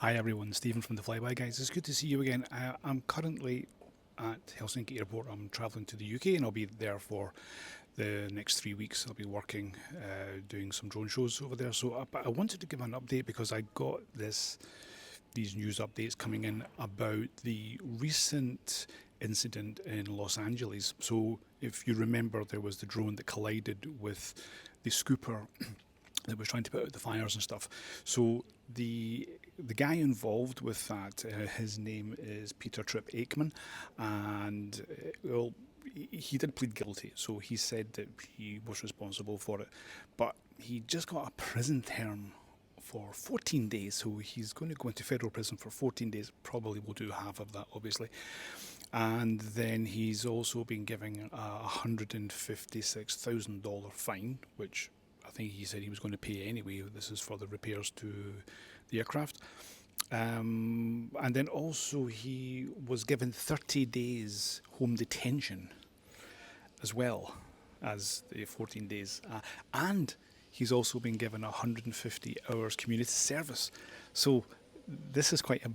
Hi everyone, Stephen from the Flyby guys. It's good to see you again. I'm currently at Helsinki airport. I'm travelling to the UK and I'll be there for the next 3 weeks. I'll be working, doing some drone shows over there. But I wanted to give an update because I got these news updates coming in about the recent incident in Los Angeles. So if you remember, there was the drone that collided with the scooper that was trying to put out the fires and stuff. So the guy involved with that, his name is Peter Tripp Aikman, and he did plead guilty. So he said that he was responsible for it, but he just got a prison term for 14 days. So he's going to go into federal prison for 14 days. Probably will do half of that, obviously. And then he's also been given a $156,000 fine, which I think he said he was going to pay anyway. This is for the repairs to the aircraft. And then also he was given 30 days home detention as well as the 14 days. And he's also been given 150 hours community service. So this is quite a...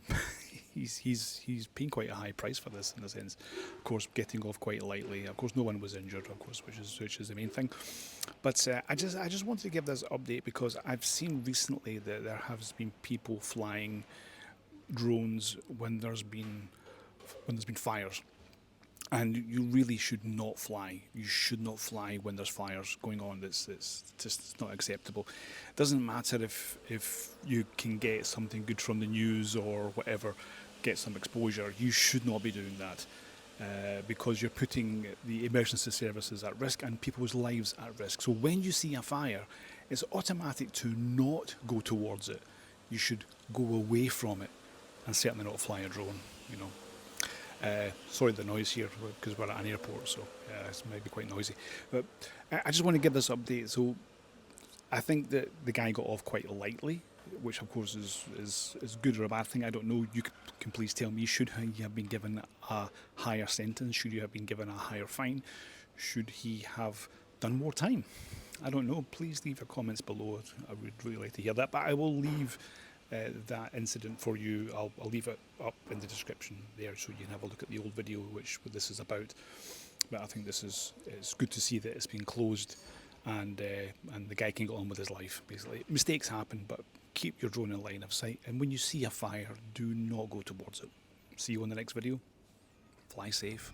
He's paying quite a high price for this, in a sense. Of course, getting off quite lightly. Of course, no one was injured, of course, which is the main thing. But I just wanted to give this update because I've seen recently that there has been people flying drones when there's been fires. And you really should not fly. You should not fly when there's fires going on. It's just not acceptable. It doesn't matter if you can get something good from the news or whatever, get some exposure. You should not be doing that because you're putting the emergency services at risk and people's lives at risk. So when you see a fire, it's automatic to not go towards it. You should go away from it and certainly not fly a drone, you know. Sorry the noise here because we're at an airport, so it might be quite noisy. But I just want to give this update. So I think that the guy got off quite lightly, which of course is good or a bad thing. I don't know. You can please tell me, should he have been given a higher sentence? Should he have been given a higher fine? Should he have done more time? I don't know. Please leave your comments below. I would really like to hear that. But I will leave that incident for you. I'll leave it up in the description there so you can have a look at the old video which this is about. But I think it's good to see that it's been closed and the guy can go on with his life. Basically, mistakes happen, but keep your drone in line of sight, and when you see a fire, do not go towards it. See you on the next video. Fly safe.